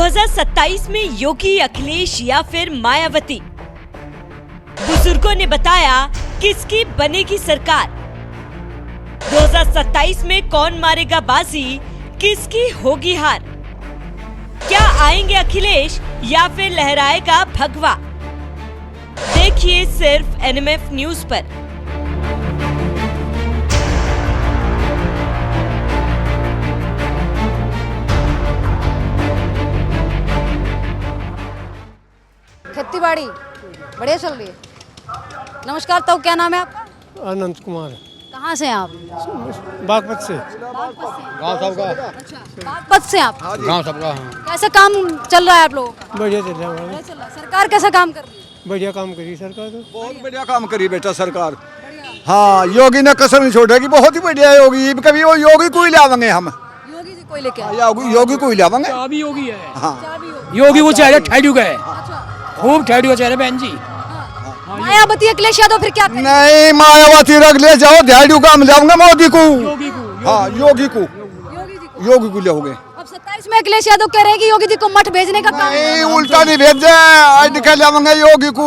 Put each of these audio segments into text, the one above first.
2027 में योगी, अखिलेश या फिर मायावती, बुजुर्गों ने बताया किसकी बनेगी सरकार। 2027 में कौन मारेगा बाजी, किसकी होगी हार। क्या आएंगे अखिलेश या फिर लहराएगा भगवा। देखिए सिर्फ एनएमएफ न्यूज पर। खेतीबाड़ी बढ़िया चल रही है। नमस्कार, तो क्या नाम है आपका? अनंत कुमार। कहाँ से हैं आप? बागपत से। गाँव सबका। अच्छा, बागपत से आप? गाँव सबका। कैसा काम चल रहा है आप लोगों का? बढ़िया चल रहा है। बढ़िया चल रहा है। सरकार कैसा काम कर रही है? बढ़िया काम करी सरकार तो। बहुत बढ़िया काम करी बेटा सरकार। हाँ, योगी ने कसर नहीं छोड़ेगी। बहुत ही बढ़िया योगी। कभी वो योगी को ही लावेंगे हम। योगी जी कोई लेके आए? योगी को ही लावेंगे। अभी योगी है। हाँ, योगी वो चेहरे ठहरी गए, अच्छा, खूब ठहरी हुए चेहरे बहन जी। मायावती, अखिलेश यादव फिर क्या करें? नहीं मायावती रख ले जाओ, ध्याड़ू का हम लाऊंगा मोदी को। योगी को। हाँ, योगी को, योगी जी को। योगी को लाओगे। अब 27 में अखिलेश यादव कह रहे हैं कि योगी जी को मठ भेजने का काम। नहीं, उल्टा नहीं भेजे, आज के लावेंगे योगी को।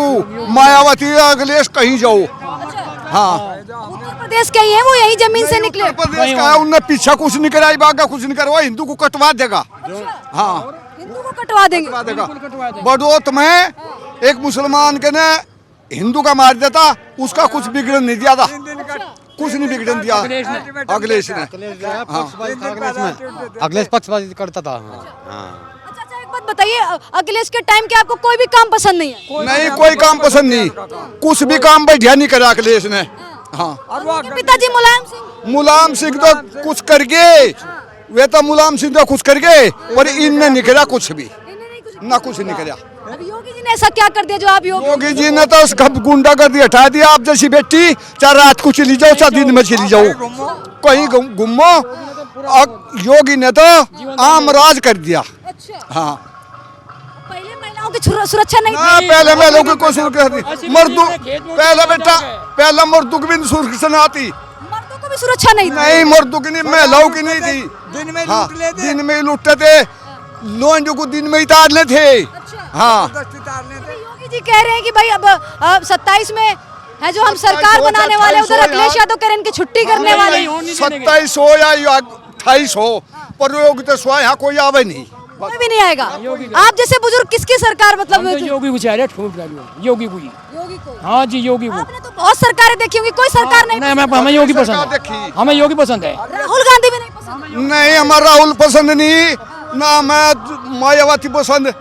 मायावती अखिलेश कहीं जाओ। हाँ, उत्तर प्रदेश के ही है वो, यही जमीन से निकले। उत्तर प्रदेश का है, उनने पीछा कुछ नहीं कराई, बागा कुछ नहीं करवा, हिंदू को कटवा देगा। हाँ, हिंदू को कटवा देंगे। कटवा देगा। बड़ौत में एक मुसलमान के ने हिंदू का मार देता, उसका कुछ बिगड़न नहीं दिया था। कुछ नहीं बिगड़न दिया अखिलेश ने। अखिलेश पक्षपाती करता था। अच्छा, एक बात बताइए, अखिलेश के टाइम के आपको कोई भी काम पसंद नहीं है? नहीं, कोई काम पसंद नहीं, कुछ भी काम बढ़िया नहीं करा अखिलेश ने। हाँ, उनके पिताजी मुलायम सिंह तो कुछ कर गए, वे तो मुलायम सिंह तो कुछ कर गए, पर इनने नहीं करा कुछ भी, ना कुछ नहीं करा। अब योगी जी ने ऐसा क्या कर दिया जो आप योगी जी ने तो उसका गुंडागर्दी हटा दिया। आप जैसी बेटी चाहे रात को चली जाओ, चाहे दिन में चली जाओ, कहीं घूमो। योगी ने तो आम राज कर दिया। अच्छा, हाँ, पहले महिलाओं की सुरक्षा नहीं ना, थी। पहले महिलाओं की कोई सुरक्षा थी। मर्दों पहले बेटा, पहले मर्दों की भी सुरक्षा न आती। मर्दों को भी सुरक्षा नहीं थी। नहीं, मर्दों की नहीं, महिलाओं की नहीं थी। दिन में ही लूटते थे, लोंडों को दिन में ही ताड़ने थे। हाँ, योगी जी कह रहे हैं कि भाई अब 27 में है जो हम सरकार बनाने वाले, उधर अखिलेश यादव कह रहे हैं कि छुट्टी करने वाले। 27 हो या 28 हो, पर योगी तो सो यहाँ कोई आवे नहीं, कोई भी नहीं आएगा। आप जैसे बुजुर्ग किसकी सरकार मतलब? योगी को चेहरे ठूक डालियो, योगी को ही। योगी को। हाँ जी, योगी को। आपने तो बहुत सरकारें देखी होंगी, कोई सरकार नहीं। हमें योगी पसंद है। हमें योगी पसंद है। राहुल गांधी भी नहीं पसंद? नहीं, हमारा राहुल पसंद नहीं, ना मैं मायावती पसंद।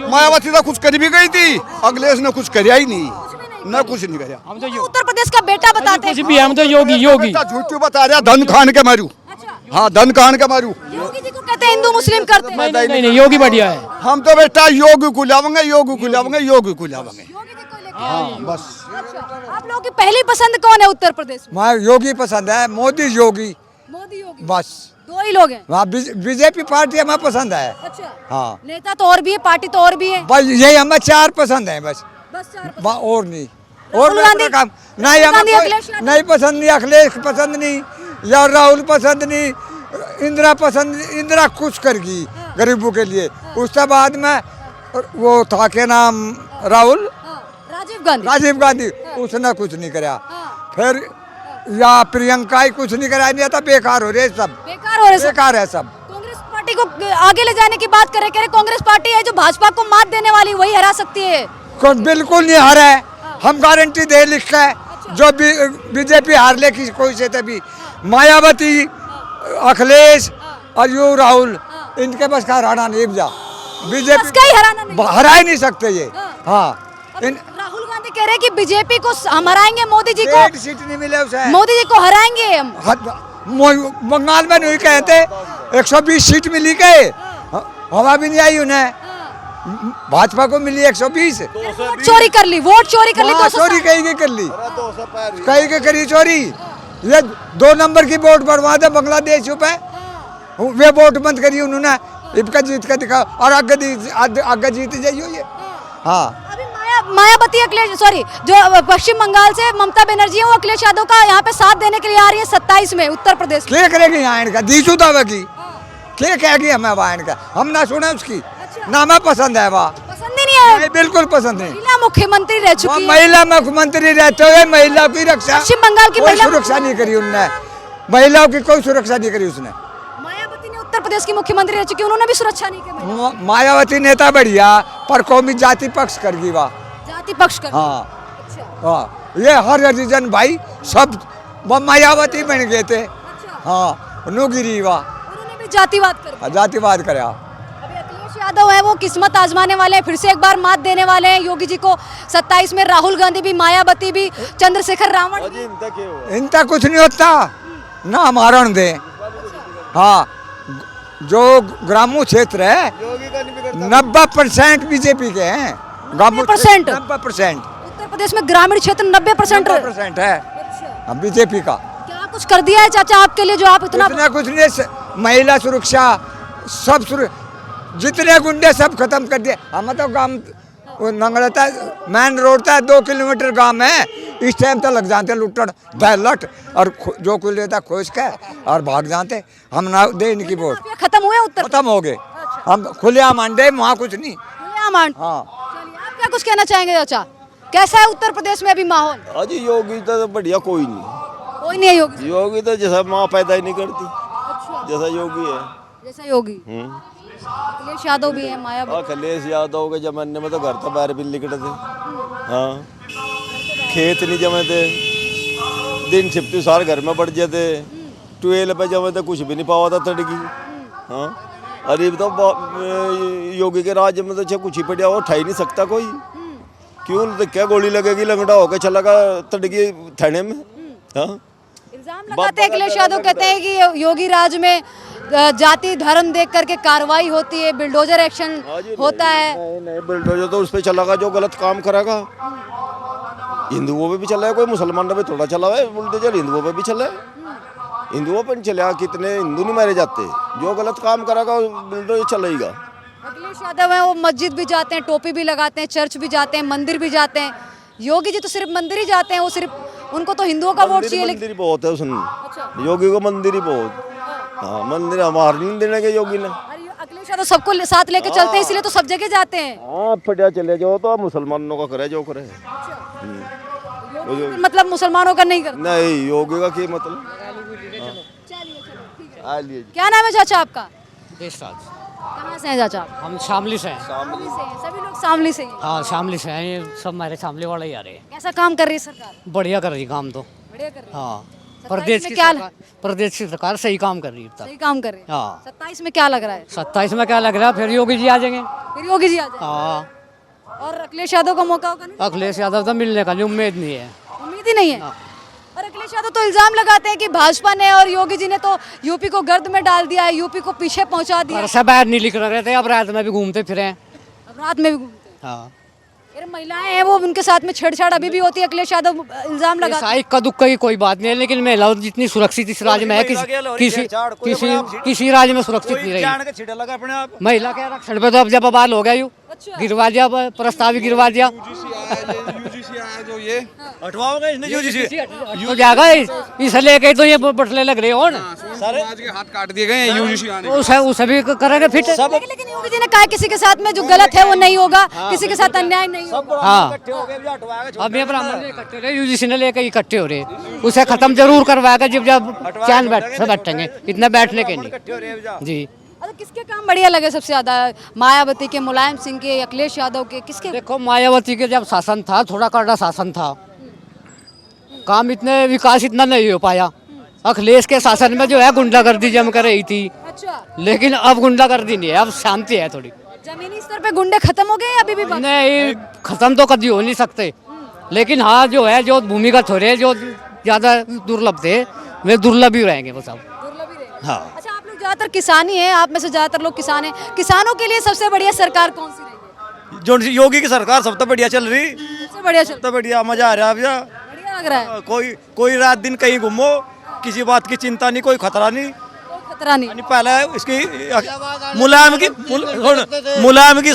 मायावती तो कुछ कर भी गई थी, अखिलेश ने कुछ कराया ही नहीं, ना कुछ नहीं कराया। हम तो उत्तर प्रदेश का बेटा बताते हैं। कुछ भी, हम तो योगी। झूठ बता रहा, धन खान के मारू। हाँ, धन खान के मारू। योगी जी को कहते हैं हिंदू मुस्लिम करते हैं। नहीं, योगी बढ़िया है। हम तो बेटा योगी को लावेंगे, योगी को लावेंगे, योगी को लावेंगे। योगी जी को लेके हाँ, बस। अच्छा, आप लोगों की पहली पसंद कौन है उत्तर प्रदेश में? मैं योगी पसंद है, मोदी योगी, मोदी योगी, बस दो ही लोग हैं। वहाँ बीजेपी पार्टी हमें पसंद है। अच्छा, हाँ, नेता तो और भी है, पार्टी तो और भी है। बस यही हमें 4 पसंद है, बस बस 4 और नहीं। राहुल और गांधी- काम नहीं, राहुल हमें गांधी, कोई अखिलेश यादव। नहीं पसंद, नहीं अखिलेश पसंद नहीं, या राहुल पसंद नहीं, इंदिरा पसंद। इंदिरा कुछ करेगी गरीबों के लिए। उसके बाद में वो था के नाम राहुल, राजीव गांधी, उसने कुछ नहीं कराया। फिर या प्रियंका ही कुछ नहीं कराया, नहीं था। बेकार हो रहे सब, बेकार है सब। कांग्रेस पार्टी को आगे ले जाने की बात कह रहे कांग्रेस पार्टी है जो भाजपा को मात देने वाली, वही हरा सकती है। बिल्कुल नहीं हारा है, हम गारंटी दे लिखा है। जो बीजेपी हार ले किसी कोई से तभी, मायावती, अखिलेश और यू राहुल, इनके बस का हराना नहीं। बीजेपी हरा ही नहीं सकते ये। हाँ, राहुल गांधी कह रहे हैं कि बीजेपी को हम हराएंगे, मोदी जी को एक सीट नहीं मिले उसे, मोदी जी को हराएंगे हम। बंगाल में नहीं कहते 120 सीट मिली के, हवा भी नहीं आई उन्हें। भाजपा को मिली 120। चोरी कर ली, वोट चोरी कर ली, चोरी कहीं की कर ली, कहीं की करी चोरी। ये 2 नंबर की वोट बढ़वा दे बांग्लादेश पे, वे वोट बंद करी उन्होंने। इबका जीत का दिखा और आगे जीत जाइयो ये। हाँ, अभी मायावती जो पश्चिम बंगाल से ममता बनर्जी है, वो अखिलेश यादव का यहाँ पे साथ देने के लिए आ रही है 27 में उत्तर प्रदेश। क्या करेगी यहाँ इनका? दीसू दावे की क्या कहेगी हमें वहाँ इनका? हम ना सुने उसकी। ना मैं पसंद है वाह, पसंद ही नहीं है। नहीं बिल्कुल पसंद नहीं। महिला मुख्यमंत्री रह चुकी है। महिला मुख्यमंत्री रहते हुए महिला की रक्षा, पश्चिम बंगाल की कोई महिला सुरक्षा नहीं करी उनने, महिलाओं की कोई सुरक्षा नहीं करी उसने। मायावती ने उत्तर प्रदेश की मुख्यमंत्री रह चुकी है, उन्होंने भी सुरक्षा नहीं की। मायावती नेता बढ़िया पर कौमी जाति पक्ष कर गई वाह। जाति पक्ष कर। हाँ अच्छा। हाँ, ये हर रिलीजन भाई सब वो मायावती बन गए थे। हाँ नुगिरी वाह, उन्होंने भी जातिवाद कर दिया। जातिवाद कराया। अभी अखिलेश यादव है वो किस्मत आजमाने वाले हैं, फिर से एक बार मात देने वाले हैं योगी जी को। 27 में राहुल गांधी भी, मायावती भी, चंद्रशेखर रावण भी। इनका कुछ नहीं होता ना हमारा दे। हाँ जो ग्रामीण क्षेत्र है 90% बीजेपी के हैं। 90%? 90% उत्तर प्रदेश में ग्रामीण क्षेत्र 90% है बीजेपी का। क्या कुछ कर दिया है चाचा आपके लिए जो आप इतना? कुछ नहीं, महिला सुरक्षा सब जितने गुंडे सब खत्म कर दिए। हम तो गांव नंगड़ता मेन रोड था 2 किलोमीटर गांव में, इस टाइम तो लग जाते लुटन दहलट और जो कुछ लेता खोज के और भाग जाते। हम ना दे इनकी वोट, खत्म हुए उत्तर? खत्म हो गए। हम खुलेआम अंडे वहाँ कुछ नहीं। हाँ। हाँ आप क्या कुछ कहना चाहेंगे चाचा? कैसा है उत्तर प्रदेश में अभी माहौल? अजी योगी तो बढ़िया कोई नहीं, कोई नहीं है योगी। योगी तो जैसा माँ पैदा ही नहीं करती, अच्छा। जैसा योगी है। जैसा योगी। अखिलेश यादव भी है, मायावती। अखिलेश यादव के जमाने में तो घर तो बाहर भी निकलते थे। हाँ खेत नहीं जमे थे, दिन छिपती सार घर में बढ़ जाते, ट्वेल पे जमे थे कुछ भी नहीं पावा था तड़की। हाँ अरे तो योगी के राज्य में तो कुछ ही पड़ा वो उठा ही नहीं सकता कोई। क्यों तो क्या गोली लगेगी, लंगड़ा होकर चला गया तड़की थाने में। हाँ इल्जाम लगाते हैं अखिलेश यादव, कहते हैं कि योगी राज में जाति धर्म देख करके कार्रवाई होती है, बिल्डोजर एक्शन होता है। नहीं बिल्डोजर तो उस पर चलागा जो गलत काम करेगा। हिंदुओं पे भी चला है, कोई मुसलमान पे थोड़ा चला है बुलडोजर, हिंदुओं पे भी चला है। हिंदुओं पे नहीं चला, कितने हिंदू नहीं मारे जाते, जो गलत काम करेगा बुलडोजर चलेगा। अखिलेश यादव है वो मस्जिद भी जाते हैं, टोपी भी लगाते हैं, चर्च भी जाते हैं, मंदिर भी जाते हैं। योगी जी तो सिर्फ मंदिर ही जाते हैं, वो सिर्फ उनको तो हिंदुओं का वोट चाहिए। मंदिर बहुत है उसने। अच्छा। योगी को मंदिर ही बहुत। हाँ मंदिर हमारे नहीं देने के योगी ने। अखिलेश यादव सबको साथ लेके चलते हैं, इसलिए तो सब जगह जाते हैं। हाँ फटिया चले जाओ तो मुसलमानों का करे जो करे। मतलब मुसलमानों का नहीं करते। नहीं योगी का क्या मतलब। क्या नाम है चाचा आपका? देशराज। कहाँ से हैं चाचा आप? हम शामली से हैं। शामली से हैं, सभी लोग शामली से हैं। हाँ शामली से हैं, ये सब हमारे शामली वाले ही आ रहे हैं। कैसा काम कर रही है सरकार? बढ़िया कर रही है काम तो। बढ़िया कर रही है। हाँ 27 प्रदेश में की क्या सरकार, प्रदेश की सरकार सही काम कर रही है। सही काम कर रहे हैं। हाँ 27 में क्या लग रहा है? 27 में क्या लग रहा है, फिर योगी जी आ जाएंगे। फिर योगी जी आ जाए। हाँ और अखिलेश यादव का मौका होगा नहीं? अखिलेश यादव तो मिलने का उम्मीद नहीं है। उम्मीद ही नहीं है। और अखिलेश यादव तो इल्जाम लगाते हैं कि भाजपा ने और योगी जी ने तो यूपी को गर्द में डाल दिया है, यूपी को पीछे पहुंचा दिया घर है। से बाहर नहीं निकल रहे थे, अब रात में भी घूमते फिरे। अब रात में भी घूमते हैं। हाँ यार महिलाएं हैं वो, उनके साथ में छेड़छाड़ अभी भी होती है। अखिलेश यादव इल्जाम लगाते हैं। इक्का दुक्का की कोई बात नहीं है, लेकिन महिलाओं जितनी सुरक्षित इस राज्य में है किसी राज्य में सुरक्षित नहीं रही। महिला के आरक्षण पे तो अब जब बवाल हो गया यूँ गिरवा दिया, प्रस्ताव ही गिरवा दिया। तो जाएगा इसे लेके तो ये बटले लग रहे हो ना, समाज के हाथ काट दिए गए हैं यूजीसी आने। उसे भी करेंगे फिट। लेकिन योगी जी ने कहा किसी के साथ में जो गलत है वो नहीं होगा, किसी के साथ अन्याय नहीं होगा। हाँ अब ये ब्राह्मण इकट्ठे रहे, यूजीसी ने लेकर इकट्ठे हो रहे, उसे खत्म जरूर करवाएगा जब जब चैन बैठेंगे, इतना बैठने के नहीं जी। अच्छा किसके काम बढ़िया लगे सबसे ज्यादा? मायावती के, मुलायम सिंह के, अखिलेश यादव के, किसके? देखो मायावती के जब शासन था थोड़ा कड़ा शासन था, काम इतने विकास इतना नहीं हो पाया। अखिलेश के शासन में जो है गुंडागर्दी जम कर रही थी, अच्छा लेकिन अब गुंडागर्दी नहीं है, अब शांति है थोड़ी। जमीनी स्तर पे गुंडे खत्म हो गए अभी भी बाकी? नहीं खत्म तो कभी हो नहीं सकते, लेकिन हाँ जो है जो भूमिगत हो रहे जो ज्यादा दुर्लभ थे वे दुर्लभ ही रहेंगे वो सब। दुर्लभ ही रहेगा। हाँ अच्छा आप लोग ज्यादातर किसानी हैं, आप में से ज्यादातर लोग किसान हैं, किसानों के लिए सबसे बढ़िया सरकार कौन सी रहेगी? जो योगी की सरकार सब तो बढ़िया चल रही, सबसे बढ़िया चल, तो बढ़िया मजा आ रहा है भैया। बढ़िया लग रहा है। कोई रात दिन कहीं घूमो, किसी बात की चिंता नहीं, कोई खतरा नहीं। कोई खतरा नहीं। पहले इसकी मुलायम की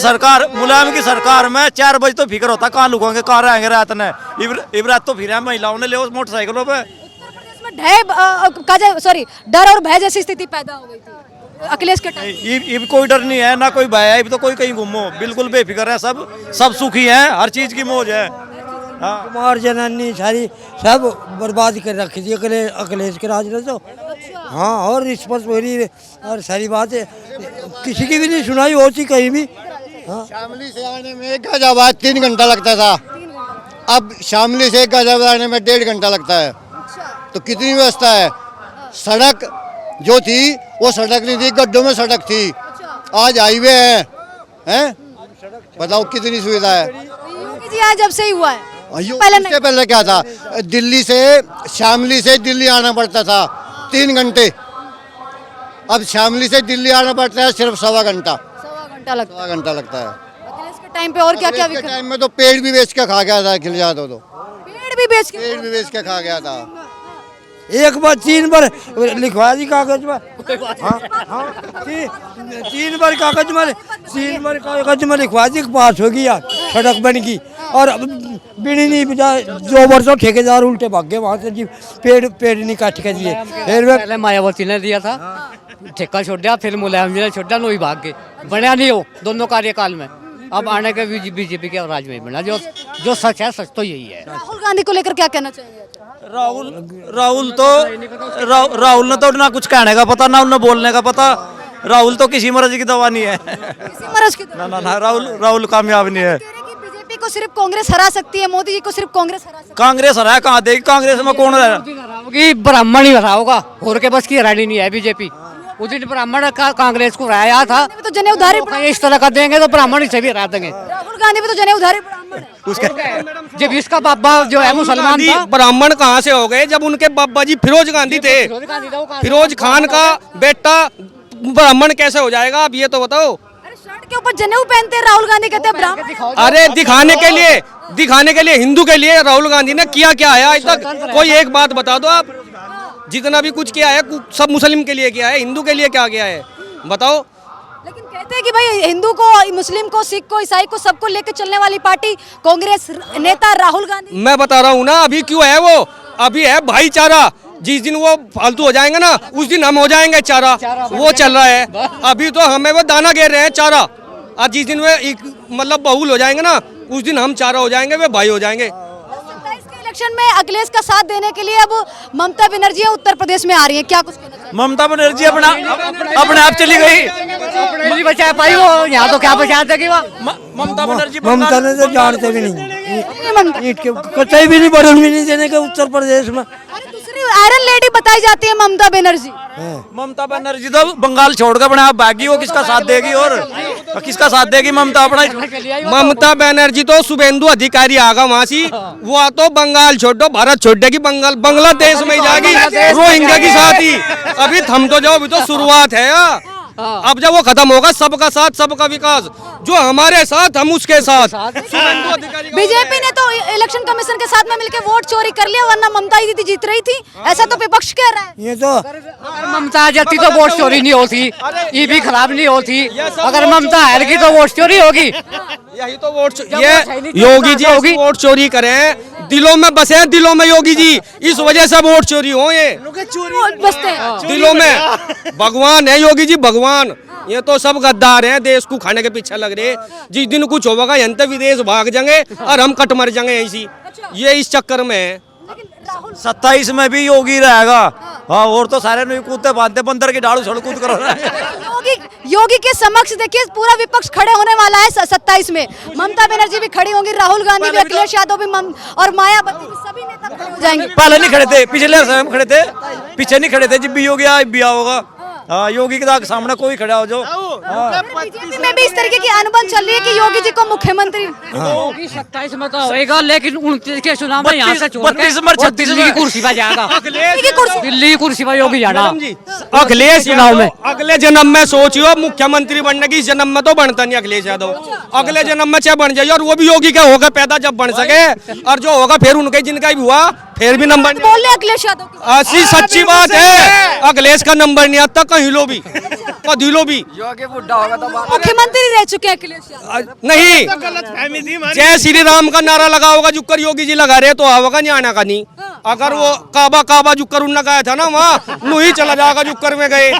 सरकार में 4 बजे तो फिक्र होता कहाँ लुकोगे कहाँ रहेंगे रात ने। इबरात तो फिर महिलाओं ने ले मोटरसाइकिलों पे। उत्तर प्रदेश में डर और भय जैसी स्थिति पैदा हो गई थी। अखिलेश के टाइम? इब कोई डर नहीं है ना कोई भय है, इब तो कोई कहीं घूमो बिल्कुल बेफिक्र है, सब सुखी हैं, हर चीज की मौज है। हाँ कुमार जनानी सारी सब बर्बाद कर रखी थी अखिलेश के राज ने तो। हाँ और रिश्वत वही और सारी बात है, किसी की भी नहीं सुनाई होती कहीं भी। हाँ शामली से आने में 1 गज आवाज 3 घंटा लगता था, अब शामली से 1 गज आने में 1.5 घंटा लगता है। तो कितनी व्यवस्था है। सड़क जो थी वो सड़क नहीं थी, गड्ढों में सड़क थी, आज हाईवे हैं? बताओ कितनी सुविधा है। योगी जी आए जब से ही हुआ है, पहले इससे पहले क्या था, दिल्ली से शामली से दिल्ली आना पड़ता था 3 घंटे, अब शामली से दिल्ली आना पड़ता है सिर्फ 1.25 घंटा। 1.25 घंटा लगता है। अखिलेश के टाइम पे और क्या क्या के टाइम में तो पेड़ भी बेच के खा गया था अखिलेश यादव, तो पेड़ भी बेच के खा गया था। एक बार 3 बार लिखवा दी कागज में। हाँ 3 बार कागज में लिखवा दी, पास हो गया, सड़क बन गई। और बीड़ी नहीं बजा, 2 वर्षों ठेकेदार उल्टे भाग गए वहाँ से जी, पेड़ नहीं काट के दिए। फिर पहले मायावती ने दिया था ठेका छोड़ दिया, फिर मुलायम जी ने छोड़ दिया, नोई भाग गए, बना नहीं हो दोनों कार्यकाल में। अब आने के बीजेपी के राज में बना, जो सच है, सच तो यही है। राहुल गांधी को लेकर क्या कहना चाहिए? राहुल ने तो ना कुछ कहने का पता, ना उन्हें बोलने का पता। राहुल तो किसी मर्जी की दवा नहीं है। किसी मर्ज की ना राहुल कामयाब नहीं है। बीजेपी को सिर्फ कांग्रेस हरा सकती है, मोदी जी को सिर्फ कांग्रेस हरा सकती है। कांग्रेस हरा कहाँ देगी, कांग्रेस में कौन है? ब्राह्मण ही हराओगा, और के बस की हरानी नहीं है बीजेपी। उस दिन ब्राह्मण का कांग्रेस को हराया था, तो जने उधारी इस तरह का देंगे तो ब्राह्मण से भी हरा देंगे। राहुल गांधी भी तो जने उधारी ब्राह्मण है। जब इसका बाबा जो है मुसलमान था, ब्राह्मण कहाँ से हो गए जब उनके बाबा जी फिरोज गांधी थे? फिरोज खान का बेटा ब्राह्मण कैसे हो जाएगा, आप ये तो बताओ। अरे शर्ट के ऊपर जनेऊ पहनते हैं, राहुल गांधी कहते हैं ब्राह्मण। अरे दिखाने के लिए हिंदू के लिए राहुल गांधी ने किया क्या है आज तक? कोई एक बात बता दो आप। जितना भी कुछ किया है सब मुस्लिम के लिए किया है, हिंदू के लिए क्या किया है बताओ। लेकिन कहते हैं कि भाई हिंदू को, मुस्लिम को, सिख को, ईसाई को, सबको लेकर चलने वाली पार्टी कांग्रेस, नेता राहुल गांधी। मैं बता रहा हूँ ना, अभी क्यों है वो, अभी है भाईचारा। जिस दिन वो फालतू हो जाएंगे ना, उस दिन हम हो जाएंगे चारा। वो चल रहा है अभी, तो हमें वो दाना घेर रहे हैं चारा, और जिस दिन वे मतलब बहुल हो जाएंगे ना, उस दिन हम चारा हो जाएंगे, वे भाई हो जाएंगे। इलेक्शन में अखिलेश का साथ देने के लिए अब ममता बनर्जी उत्तर प्रदेश में आ रही है, क्या कुछ कहना चाहिए? ममता बनर्जी अपने आप चली गई, नहीं बचा पाई वो, यहाँ तो क्या बचा देगी वो। ममता ने तो जानते भी नहीं, ईट के कतई भी नहीं, बढ़न भी नहीं देने के उत्तर प्रदेश में। दूसरी आयरन लेडी बताई जाती है ममता बनर्जी। ममता बनर्जी तो बंगाल छोड़ कर अपने आप भागी, वो किसका साथ देगी और किसका साथ देगी? ममता अपना, ममता बनर्जी तो शुभेंदु अधिकारी आगा वहाँ से, वो तो बंगाल छोड़ो, भारत छोड़ देगी, बांग्लादेश में जाएगी रोहिंग्या की साथ ही। अभी थम तो जाओ, अभी तो शुरुआत है यार। अब जब वो खत्म होगा, सबका साथ सबका विकास, जो हमारे साथ हम उसके साथ। बीजेपी ने तो इलेक्शन कमीशन के साथ में मिलकर वोट चोरी कर लिया, वरना ममता दीदी जीत रही थी, ऐसा तो विपक्ष कह रहा है। ये तो ममता जाती तो वोट चोरी नहीं होती, ये भी खराब नहीं होती। अगर ममता हारेगी तो वोट चोरी होगी। यही तो वोट, ये योगी जी होगी वोट चोरी करें, दिलों में बसे, दिलों में योगी जी, इस वजह से वोट चोरी हो, ये बसते हैं दिलों में। भगवान है योगी जी, भगवान। ये तो सब गद्दार हैं, देश को खाने के पीछे लग रहे। जिस दिन कुछ होगा यंत्र विदेश भाग जाएंगे और हम कट मर जाएंगे ऐसी, ये इस चक्कर में है। 27 में भी योगी रहेगा। हाँ, और तो सारे नहीं कूदते बांधते, बंदर की डालू छोड़ कूद कर। योगी के समक्ष देखिए पूरा विपक्ष खड़े होने वाला है 27 में। ममता बनर्जी भी खड़ी होंगी, राहुल गांधी भी, अखिलेश यादव भी, और मायावती भी, सभी नेता खड़े हो जाएंगे। पहले नहीं खड़े थे, पिछले समय खड़े थे, पीछे नहीं खड़े थे। जब भी योगी आया भी होगा, हाँ, योगी के सामने कोई खड़ा हो जो। बीजेपी में भी इस तरीके की अनबन चल रही है कि योगी जी को मुख्यमंत्री। योगी 27 में तो होएगा, लेकिन 29 के चुनाव में यहाँ से 32 में 36 दिल्ली की कुर्सी पर जाएगा, दिल्ली की कुर्सी पर योगी जाना। अखिलेश चुनाव में अगले जन्म में सोचियो मुख्यमंत्री बनने की, इस जन्म में तो बनता नहीं अखिलेश यादव। अगले जन्म में चाहे बन जाइए, और वो भी योगी का होगा पैदा जब बन सके, और जो होगा फिर उनके जिनका भी हुआ फिर भी नंबर बोल रहे अखिलेश यादव। ऐसी सच्ची बात है, अखिलेश का नंबर नहीं आता कहीं लो भी। कभी लो भी मुख्यमंत्री रह चुके हैं अखिलेश यादव। नहीं। जय श्री राम का नारा लगा होगा जुक्कर योगी जी लगा रहे तो होगा नहीं आना का नहीं। अगर वो काबा काबा जुक्कर उन्ना गया था ना वहाँ नू ही चला जाएगा जुक्कर में गए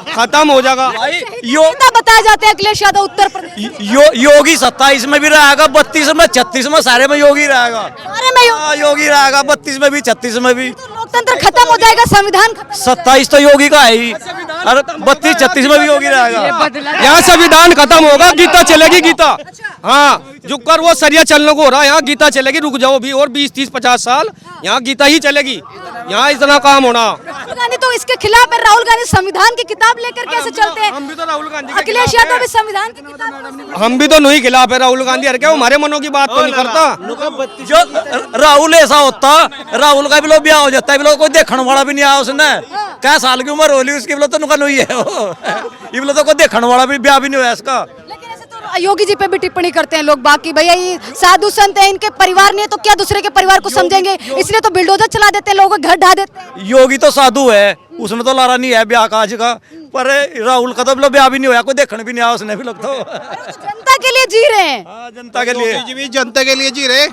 खत्म हो जाएगा। कितना बताया जाते हैं अखिलेश यादव उत्तर प्रदेश योगी 27 में भी रहेगा, 32 में, 36 में, सारे में योगी रहेगा। सारे में योगी रहेगा, 32 में भी, 36 में भी। लोकतंत्र खत्म हो जाएगा, संविधान खत्म। 27 तो योगी का है ही, और 32, 36 में भी योगी रहेगा। यहाँ संविधान खत्म होगा, गीता चलेगी गीता। हाँ जुक्कर वो सरिया चलने को हो रहा है, यहाँ गीता चलेगी। रुक जाओ भी और 20, 30, 50 साल यहाँ गीता ही चलेगी। यहाँ इतना काम होना। राहुल गांधी तो इसके खिलाफ है। राहुल गांधी संविधान की किताब लेकर कैसे चलते हैं? हम भी तो राहुल गांधी अखिलेश यादव भी संविधान की किताब। हम भी तो नहीं खिलाफ है राहुल गांधी। अरे क्या हमारे मनों की बात तो नहीं करता। जो राहुल ऐसा होता, राहुल का भी लोग ब्याह हो जाता है, भी लोग कोई देखने वाला भी नहीं आया उसने। क्या साल की उम्र होली उसकी, भी तो नुकसान हुई है ये भी तो कोई देखने वाला भी ब्याह भी नहीं हुआ इसका। लेकिन ऐसे तो योगी जी पे भी टिप्पणी करते हैं लोग बाकी, भैया ये साधु संत है, इनके परिवार नहीं है तो क्या दूसरे के परिवार को समझेंगे, इसलिए तो बिल्डोजर चला देते हैं, लोगों के घर ढा देते हैं। योगी तो साधु है, उसने तो लारा नहीं है ब्याह का आज का, पर राहुल का तो ब्याह भी नहीं हुआ, कोई देखने भी नहीं आया उसने भी लोग तो। जनता के लिए जी रहे हैं। जनता के लिए योगी जी भी जनता के लिए जी रहे।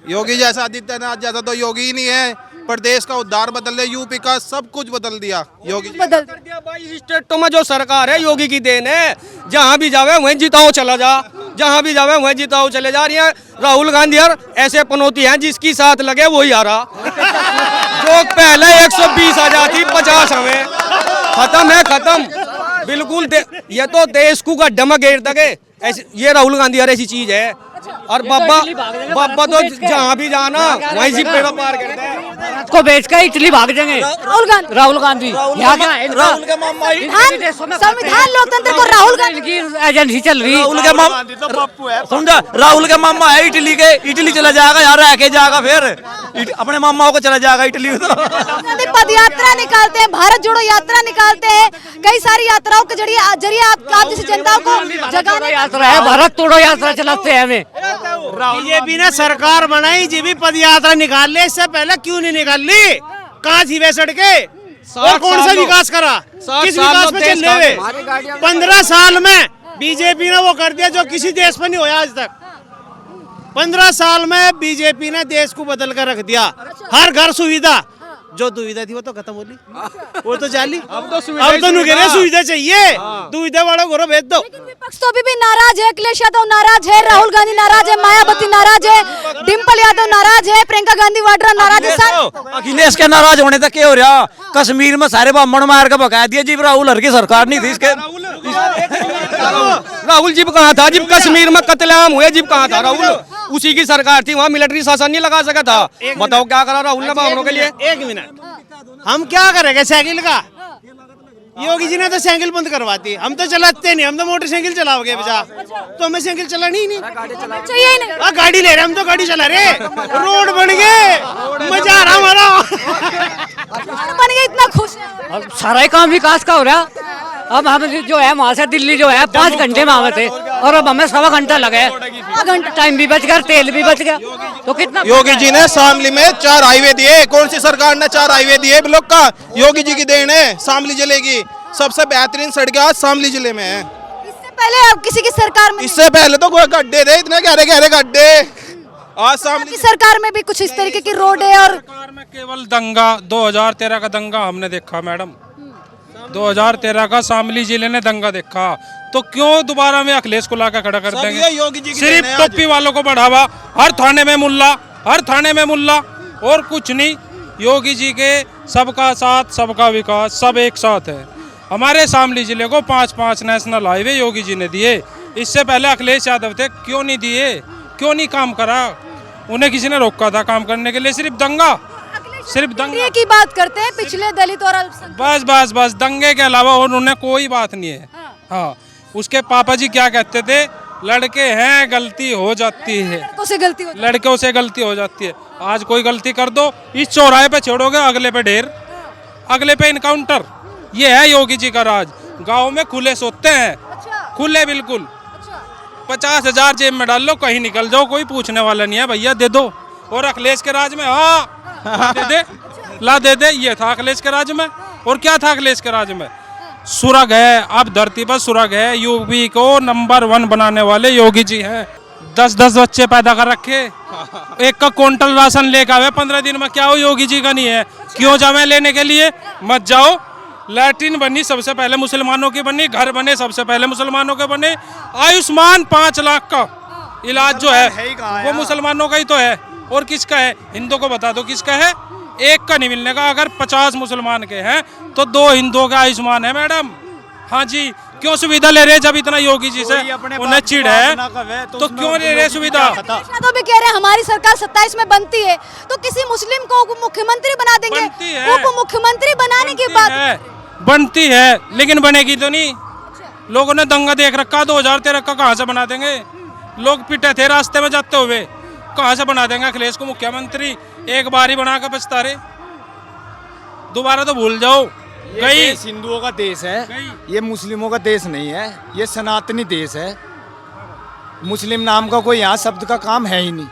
योगी जैसा आदित्यनाथ जैसा तो योगी ही नहीं है। प्रदेश का उद्धार बदल दिया, यूपी का सब कुछ बदल दिया योगी जी। बदल दिया 22 स्टेटों में जो सरकार है योगी की देन है। जहाँ भी जावे वहीं जिताओ चला जा, जहाँ भी जावे वहीं जिताओ चले जा रही है। राहुल गांधी यार ऐसे पनौती हैं जिसकी साथ लगे वही हारा। जो पहले 120 आ जाती 50 हमें खत्म है, खत्म बिल्कुल। ये तो देश को गड्ढा में घेर दगे ऐसी, ये राहुल गांधी यार ऐसी चीज है। और बाबा तो जहाँ भी जाना वहीं से पेड़ा पार करते हैं। को बेच कर इटली भाग जाएंगे राहुल गांधी। राहुल के मामा संविधान लोकतंत्र को राहुल गांधी की एजेंसी चल रही। राहुल के मामा समझा, राहुल के मामा है इटली के, इटली चला जाएगा यार, रह के जाएगा फिर अपने मामाओं को चला जाएगा इटली। पद यात्रा निकालते हैं, भारत जोड़ो यात्रा निकालते हैं, कई सारी यात्राओं के जरिए आप जैसी जनता को जगाने यात्रा है, भारत तोड़ो यात्रा चलाते हैं हमें। बीजेपी ने सरकार बनाई जी भी पद यात्रा निकाल ले, इससे पहले क्यों नहीं निकाल ली? कहाँ थी वे सड़के और कौन सा विकास करा? किस विकास में चल रहे हुए? 15 साल में बीजेपी ने वो कर दिया जो किसी देश में नहीं होया आज तक। 15 साल में बीजेपी ने देश को बदल कर रख दिया। हर घर सुविधा, जो दुविधा थी वो तो खत्म हो ली, वो तो जाली। अब तो नुकेरे सुविधा चाहिए, दुविधा वालों को भेज दो। विपक्ष तो अभी भी नाराज है, अखिलेश यादव नाराज है, राहुल गांधी नाराज है, मायावती नाराज है, डिम्पल यादव नाराज है, प्रियंका गांधी वाड्रा नाराज है। अखिलेश के नाराज होने तक क्या हो रहा? कश्मीर में सारे ब्राह्मण मार के भगा दिया जी। राहुल हर की सरकार नहीं थी इसके। राहुल जी कहाँ था जब कश्मीर में कत्लेआम हुए? जब कहाँ था राहुल? उसी की सरकार थी, वहाँ मिलिट्री शासन नहीं लगा सका था। बताओ क्या करा राहुल ने ब्राह्मणों के लिए? 1 मिनट, हम क्या करेंगे साइकिल का? योगी जी ने तो साइकिल बंद करवाती, हम तो चलाते नहीं, हम तो मोटरसाइकिल चलाओगे बजा, तो हमें साइकिल चलानी ही नहीं चाहिए नहीं। गाड़ी ले रहे हम तो गाड़ी चला रहे, रोड बन गए, मजा आ रहा हमारा। बन गए, इतना खुश है। अब सारा ही काम विकास का हो रहा। अब हम जो है वहाँ से दिल्ली जो है 5 घंटे में आवे थे, और अब हमें 1.25 घंटा लगे। टाइम भी बच गया, तेल भी बच गया, तो कितना। योगी जी ने शामली में 4 हाईवे दिए। कौन सी सरकार ने 4 हाईवे दिए? ब्लॉक का योगी जी की देन है। शामली जिले की सबसे बेहतरीन सड़कें आज शामली जिले में है। इससे पहले अब किसी की सरकार में, इससे पहले तो कोई गड्ढे थे, इतने गहरे गहरे गड्ढे। आज शामली की सरकार में भी कुछ इस तरीके की रोड है। और सरकार में केवल दंगा, 2013 का दंगा हमने देखा मैडम, 2013 का शामली जिले ने दंगा देखा, तो क्यों दोबारा में अखिलेश को लाकर खड़ा कर देंगे? योगी जी की सिर्फ टोपी वालों को बढ़ावा, हर थाने में मुल्ला, हर थाने में मुल्ला, और कुछ नहीं। योगी जी के सबका साथ सबका विकास, सब एक साथ है। हमारे शामली जिले को 5 नेशनल हाईवे योगी जी ने दिए। इससे पहले अखिलेश यादव थे, क्यों नहीं दिए? क्यों नहीं काम करा? उन्हें किसी ने रोका था काम करने के लिए? सिर्फ दंगा, सिर्फ दंगे की बात करते हैं, पिछले दलित और बस दंगे के अलावा और उन्हें कोई बात नहीं है। हाँ, उसके पापा जी क्या कहते थे? लड़के हैं गलती हो जाती है, लड़कों से गलती हो जाती है। आज कोई गलती कर दो, इस चौराहे पे छोड़ोगे, अगले पे ढेर, अगले पे इनकाउंटर। ये है योगी जी का राज। गाँव में खुले सोते हैं, खुले बिल्कुल। 50,000 जेब में डाल लो, कहीं निकल जाओ, कोई पूछने वाला नहीं है, भैया दे दो। और अखिलेश के राज में हाँ दे दे, ला दे दे। ये था अखिलेश के राज में। और क्या था अखिलेश के राज में? सुरग है, अब धरती पर सुरग है। यूपी को नंबर 1 बनाने वाले योगी जी हैं। 10-10 बच्चे पैदा कर रखे, एक का क्विंटल राशन लेकर आवे 15 दिन में। क्या हो योगी जी का नहीं है? क्यों जावे लेने के लिए? मत जाओ। लैट्रिन बनी सबसे पहले मुसलमानों की बनी, घर बने सबसे पहले मुसलमानों के बने। आयुष्मान 5 लाख का इलाज जो है वो मुसलमानों का ही तो है। और किसका है? हिंदू को बता दो किसका है? एक का नहीं मिलने का। अगर 50 मुसलमान के हैं तो 2 हिंदुओं का आयुष्मान है मैडम। हाँ जी, क्यों सुविधा ले रहे? जब इतना योगी जी से उन्हें चिढ़ है तो क्यों ले रहे सुविधा? तो भी कह रहे हैं हमारी सरकार 27 में बनती है तो किसी मुस्लिम को उप मुख्यमंत्री बना देंगे। उप मुख्यमंत्री बनाने की बात बनती है लेकिन बनेगी तो नहीं। लोगों ने दंगा देख रखा 2013 का, कहाँ से बना देंगे? लोग पिटे थे रास्ते में जाते हुए, कहाँ से बना देंगे अखिलेश को मुख्यमंत्री? एक बार ही बना कर पछता रहे, दोबारा तो भूल जाओ। ये हिंदुओं का देश है, ये मुस्लिमों का देश नहीं है, ये सनातनी देश है। मुस्लिम नाम का कोई यहाँ शब्द का काम है ही नहीं।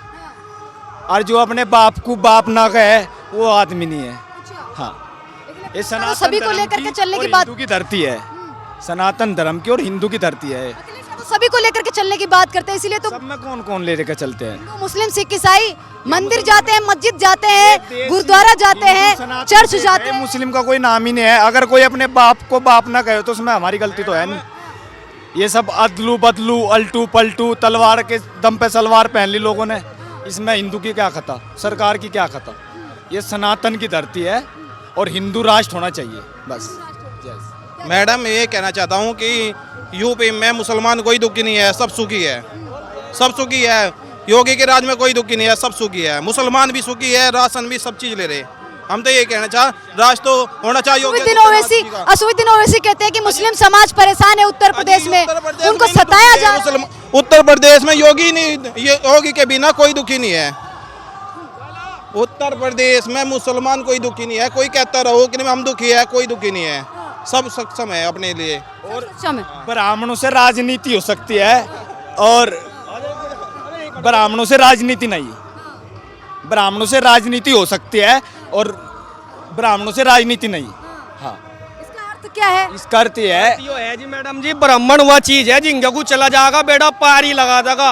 और जो अपने बाप को बाप ना कहे वो आदमी नहीं है। हाँ, ये सनातन सभी को लेकर के चलने की बात, हिंदू की धरती है, सनातन धर्म की और हिंदू की धरती है। तो सभी को लेकर के चलने की बात करते हैं, इसीलिए तो सब में कौन कौन लेकर चलते हैं? हिंदू, मुस्लिम, सिख, ईसाई मंदिर जाते हैं, मस्जिद जाते हैं, गुरुद्वारा जाते हैं, चर्च जाते हैं। मुस्लिम का कोई नाम ही नहीं है। अगर कोई अपने बाप को बाप ना कहे तो उसमें हमारी गलती तो है नहीं। ये सब अदलू बदलू अल्टू पलटू तलवार के दम पे सलवार पहन ली लोगों ने, इसमें हिंदू की क्या खता, सरकार की क्या खता? ये सनातन की धरती है और हिंदू राष्ट्र होना चाहिए बस। मैडम ये कहना चाहता हूँ कि यूपी में मुसलमान कोई दुखी नहीं है, सब सुखी है, सब सुखी है। योगी के राज में कोई दुखी नहीं है, सब सुखी है। मुसलमान भी सुखी है, राशन भी सब चीज ले रहे। हम तो ये कहना चाह, राज तो होना चाहिए। असुद्दीन ओवैसी कहते हैं कि मुस्लिम समाज परेशान है उत्तर प्रदेश में, उनको सताया जा रहा है। उत्तर प्रदेश में योगी नहीं, योगी के बिना कोई दुखी नहीं है। उत्तर प्रदेश में मुसलमान कोई दुखी नहीं है। कोई कहता रहो कि हम दुखी है, कोई दुखी नहीं है, सब सक्षम है अपने लिए। और ब्राह्मणों से राजनीति हो सकती है और ब्राह्मणों से राजनीति नहीं। ब्राह्मणों से राजनीति हो सकती है और ब्राह्मणों से राजनीति नहीं। हाँ, इसका अर्थ क्या है? इसका अर्थ ये है जी मैडम जी, ब्राह्मण वह चीज है जिंगे को चला जाएगा बेड़ा पार ही लगा देगा,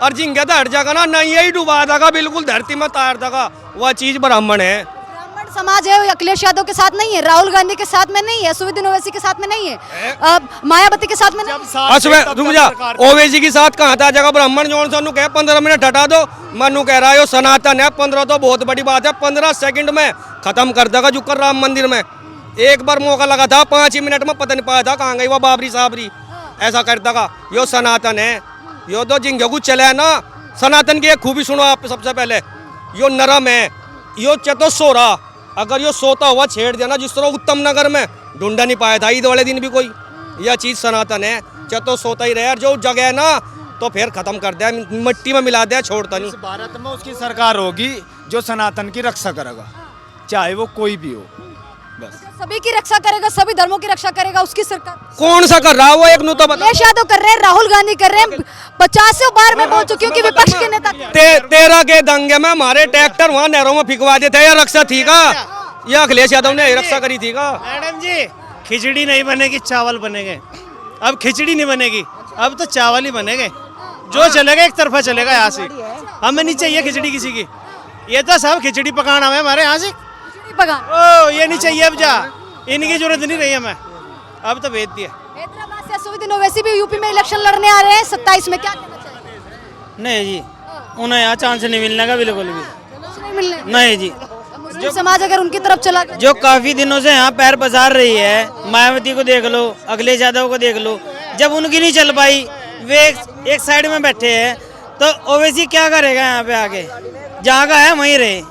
और जिंगे तो हट जाएगा ना, नहीं यही डुबा देगा, बिल्कुल धरती में तार देगा। वह चीज ब्राह्मण है। ब्राह्मण समाज है, अखिलेश यादव के साथ नहीं है, राहुल गांधी के साथ में नहीं है, असुद्दीन ओवैसी के साथ में नहीं है, मायावती के साथ में नहीं है। रुक जा, ओवैसी के साथ कहाँ था जगह? ब्राह्मण जोन सोनू कहे 15 मिनट हटा दो, मनु कह रहा है सनातन है। 15 तो बहुत बड़ी बात है, 15 सेकंड में खत्म कर देगा जुकर राम मंदिर में। एक बार मौका लगा था, 5 ही मिनट में पता नहीं पाया था कहाँ गई वो बाबरी साबरी। ऐसा कर देगा। यो सनातन है, यो तो जिंगे को चले है ना। सनातन की एक खूबी सुनो आप सबसे पहले, यो नरम है, यो चतो सोरा। अगर यो सोता हुआ छेड़ देना, जिस तरह उत्तम नगर में ढूंढा नहीं पाया था ईद वाले दिन भी कोई, यह चीज सनातन है। चतो सोता ही रहे, और जो जगह है ना तो फिर खत्म कर दिया, मिट्टी में मिला दिया, छोड़ता नहीं। भारत में उसकी सरकार होगी जो सनातन की रक्षा करेगा, चाहे वो कोई भी हो। बस सभी की रक्षा करेगा, सभी धर्मों की रक्षा करेगा उसकी सरकार। कौन सा कर रहा है वो? एक नु तो बता। अखिलेश यादव कर रहे हैं, राहुल गांधी कर रहे हैं। 50 बार मैं बोल चुकी हूँ कि विपक्ष के नेता 13 के दंगे में हमारे ट्रैक्टर वहाँ नहरों में फिकवा देते। यह रक्षा थी का? यह अखिलेश यादव ने रक्षा करी थी का? मैडम जी, खिचड़ी नहीं बनेगी, चावल बनेंगे। अब खिचड़ी नहीं बनेगी, अब तो चावल ही बनेंगे। जो चलेगा एक तरफा चलेगा यहाँ से। हमें नहीं चाहिए खिचड़ी किसी की, ये तो सब खिचड़ी पकाना है हमारे यहाँ से। ओ ये नहीं चाहिए, अब जा इनकी जरूरत नहीं रही हमें, अब तो भेज दिया। हैदराबाद से असुद्दीन ओवैसी भी यूपी में इलेक्शन लड़ने आ रहे हैं 27 में, क्या कहना चाहिए? नहीं जी, उन्हें यहाँ चांस नहीं मिलने का बिल्कुल भी नहीं जी। मुस्लिम समाज अगर उनकी तरफ चला गया, जो काफी दिनों से यहाँ पैर पसार रही है, मायावती को देख लो, अखिलेश यादव को देख लो, जब उनकी नहीं चल पाई, वे एक साइड में बैठे हैं, तो ओवैसी क्या करेगा यहाँ पे आके? जहाँ का है वहीं रहे,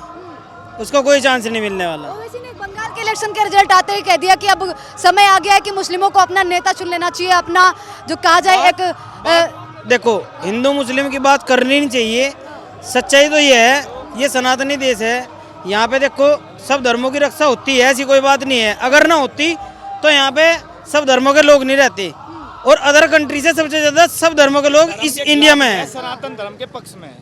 उसको कोई चांस नहीं मिलने वाला। ओवैसी ने बंगाल के इलेक्शन के रिजल्ट आते ही कह दिया कि अब समय आ गया है कि मुस्लिमों को अपना नेता चुन लेना चाहिए, अपना जो कहा जाए एक देखो, हिंदू मुस्लिम की बात करनी नहीं चाहिए। सच्चाई तो ये है, ये सनातनी देश है, यहाँ पे देखो सब धर्मों की रक्षा होती है, ऐसी कोई बात नहीं है। अगर ना होती तो यहाँ पे सब धर्मों के लोग नहीं रहते, और अदर कंट्री से सबसे ज्यादा सब धर्मों के लोग इस इंडिया में है। सनातन धर्म के पक्ष में है।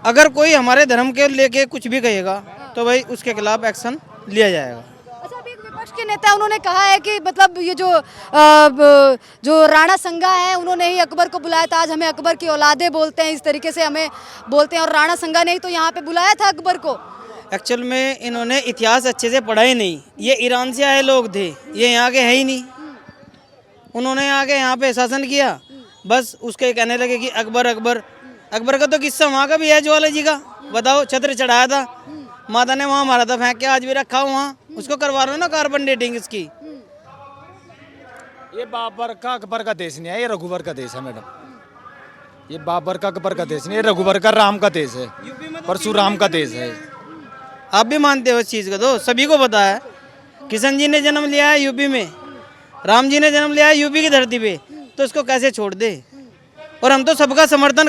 अगर कोई हमारे धर्म के लेके कुछ भी कहेगा तो भाई उसके खिलाफ एक्शन लिया जाएगा। अच्छा, अभी एक विपक्ष के नेता उन्होंने कहा है कि मतलब ये जो राणा संगा है उन्होंने ही अकबर को बुलाया था, आज हमें अकबर की औलादे बोलते हैं, इस तरीके से हमें बोलते हैं, और राणा संगा ने ही तो यहाँ पे बुलाया था अकबर को। एक्चुअल में इन्होंने इतिहास अच्छे से पढ़ा ही नहीं, ये ईरान से आए लोग थे, ये यहाँ के है ही नहीं। उन्होंने आके यहाँ पे शासन किया, बस उसके कहने लगे कि अकबर अकबर। अकबर का तो किस्सा वहाँ का भी है, ज्वाला जी का, बताओ छत्र चढ़ाया था, माता ने वहाँ मारा था फेंक के, आज भी रखा वहाँ, उसको करवा लो ना कार्बन डेटिंग इसकी। ये बाबर का अकबर का देश नहीं है, ये रघुवर का देश है मैडम। ये बाबर का अकबर का देश नहीं है, रघुवर का राम का देश है, परशुराम का देश है। आप भी मानते हो इस चीज़ को? तो सभी को पता है, किशन जी ने जन्म लिया है यूपी में, राम जी ने जन्म लिया है यूपी की धरती पे, तो इसको कैसे छोड़ दे? और हम तो सबका समर्थन